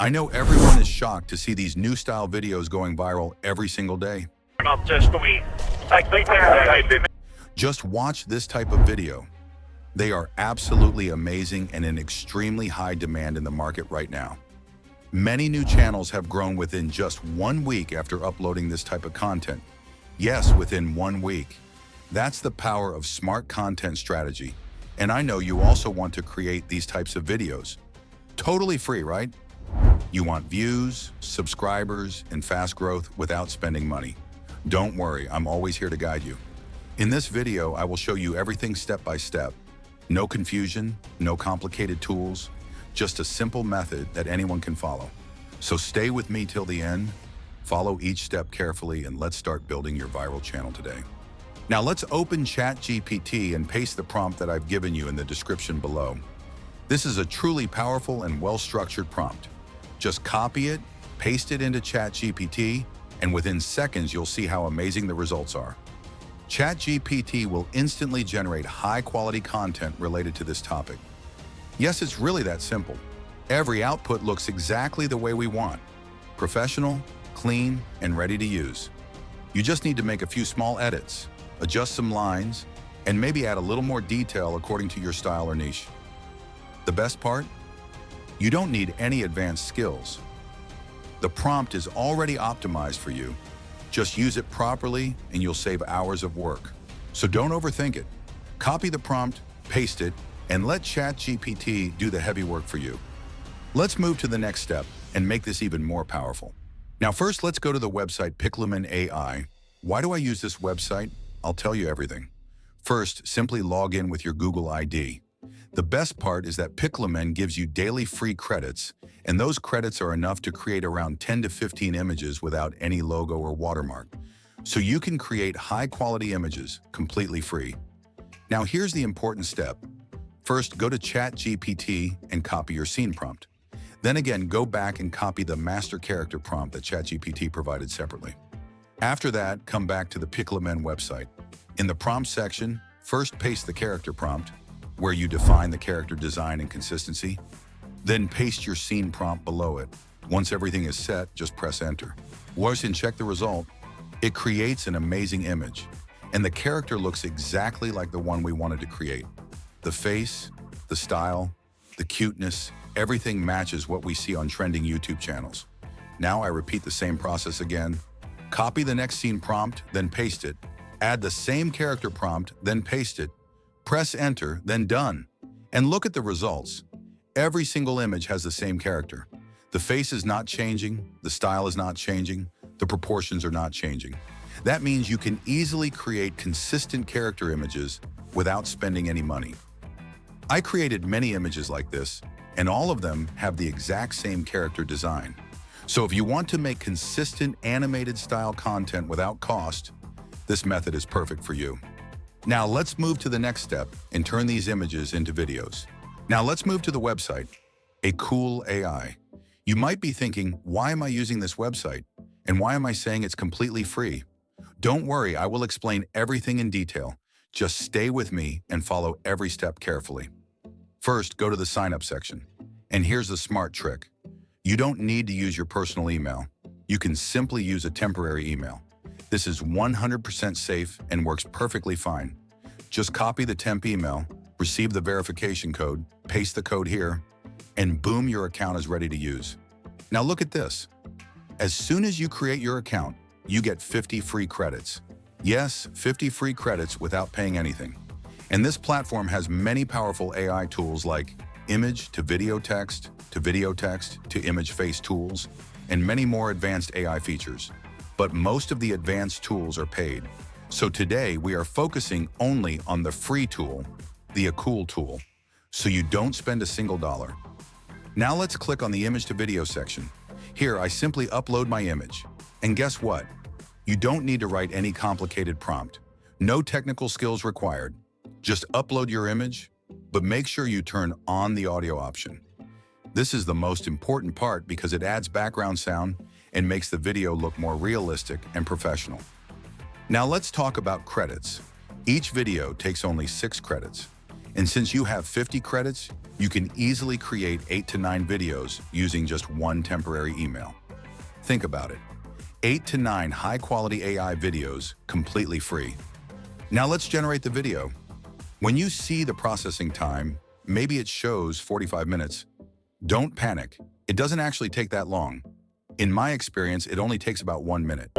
I know everyone is shocked to see these new style videos going viral every single day. Just watch this type of video. They are absolutely amazing and in extremely high demand in the market right now. Many new channels have grown within just 1 week after uploading this type of content. Yes, within 1 week. That's the power of smart content strategy. And I know you also want to create these types of videos. Totally free, right? You want views, subscribers, and fast growth without spending money. Don't worry, I'm always here to guide you. In this video, I will show you everything step by step. No confusion, no complicated tools, just a simple method that anyone can follow. So stay with me till the end, follow each step carefully, and let's start building your viral channel today. Now let's open ChatGPT and paste the prompt that I've given you in the description below. This is a truly powerful and well-structured prompt. Just copy it, paste it into ChatGPT, and within seconds you'll see how amazing the results are. ChatGPT will instantly generate high-quality content related to this topic. Yes, it's really that simple. Every output looks exactly the way we want. Professional, clean, and ready to use. You just need to make a few small edits, adjust some lines, and maybe add a little more detail according to your style or niche. The best part? You don't need any advanced skills. The prompt is already optimized for you. Just use it properly and you'll save hours of work. So don't overthink it. Copy the prompt, paste it, and let ChatGPT do the heavy work for you. Let's move to the next step and make this even more powerful. Now first, let's go to the website Piclumen AI. Why do I use this website? I'll tell you everything. First, simply log in with your Google ID. The best part is that Piclumen gives you daily free credits, and those credits are enough to create around 10 to 15 images without any logo or watermark. So you can create high-quality images completely free. Now here's the important step. First, go to ChatGPT and copy your scene prompt. Then again, go back and copy the master character prompt that ChatGPT provided separately. After that, come back to the Piclumen website. In the prompt section, first paste the character prompt, where you define the character design and consistency. Then paste your scene prompt below it. Once everything is set, just press enter. Once and check the result, it creates an amazing image. And the character looks exactly like the one we wanted to create. The face, the style, the cuteness, everything matches what we see on trending YouTube channels. Now I repeat the same process again. Copy the next scene prompt, then paste it. Add the same character prompt, then paste it. Press enter, then done. And look at the results. Every single image has the same character. The face is not changing, the style is not changing, the proportions are not changing. That means you can easily create consistent character images without spending any money. I created many images like this, and all of them have the exact same character design. So if you want to make consistent animated style content without cost, this method is perfect for you. Now let's move to the next step and turn these images into videos. Now let's move to the website, A Cool AI. You might be thinking, why am I using this website? And why am I saying it's completely free? Don't worry, I will explain everything in detail. Just stay with me and follow every step carefully. First, go to the sign up section. And here's the smart trick. You don't need to use your personal email. You can simply use a temporary email. This is 100% safe and works perfectly fine. Just copy the temp email, receive the verification code, paste the code here, and boom, your account is ready to use. Now look at this. As soon as you create your account, you get 50 free credits. Yes, 50 free credits without paying anything. And this platform has many powerful AI tools like image to video text, to image face tools, and many more advanced AI features. But most of the advanced tools are paid. So today we are focusing only on the free tool, the Cool tool, so you don't spend a single dollar. Now let's click on the image to video section. Here I simply upload my image. And guess what? You don't need to write any complicated prompt. No technical skills required. Just upload your image, but make sure you turn on the audio option. This is the most important part because it adds background sound and makes the video look more realistic and professional. Now let's talk about credits. Each video takes only 6 credits. And since you have 50 credits, you can easily create 8 to 9 videos using just one temporary email. Think about it. 8 to 9 high-quality AI videos completely free. Now let's generate the video. When you see the processing time, maybe it shows 45 minutes. Don't panic. It doesn't actually take that long. In my experience, it only takes about 1 minute.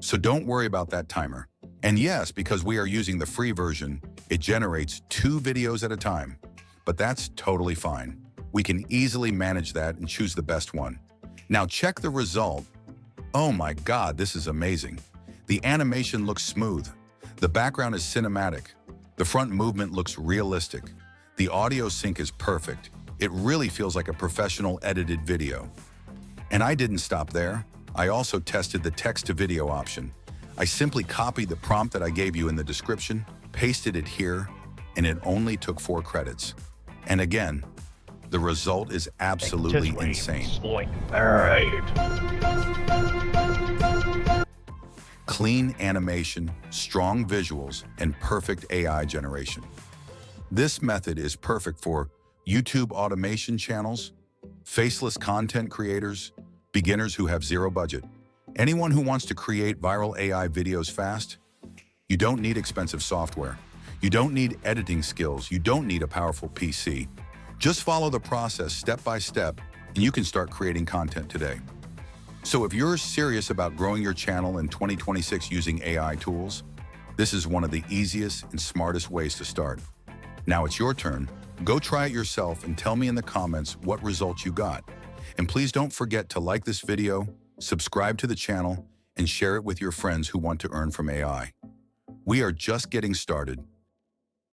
So don't worry about that timer. And yes, because we are using the free version, it generates 2 videos at a time. But that's totally fine. We can easily manage that and choose the best one. Now check the result. Oh my God, this is amazing. The animation looks smooth. The background is cinematic. The front movement looks realistic. The audio sync is perfect. It really feels like a professional edited video. And I didn't stop there. I also tested the text-to-video option. I simply copied the prompt that I gave you in the description, pasted it here, and it only took 4 credits. And again, the result is absolutely insane. Clean animation, strong visuals, and perfect AI generation. This method is perfect for YouTube automation channels, faceless content creators, beginners who have zero budget, anyone who wants to create viral AI videos fast. You don't need expensive software. You don't need editing skills. You don't need a powerful PC. Just follow the process step by step, and you can start creating content today. So if you're serious about growing your channel in 2026 using AI tools, this is one of the easiest and smartest ways to start. Now it's your turn. Go try it yourself and tell me in the comments what results you got. And please don't forget to like this video, subscribe to the channel, and share it with your friends who want to earn from AI. We are just getting started.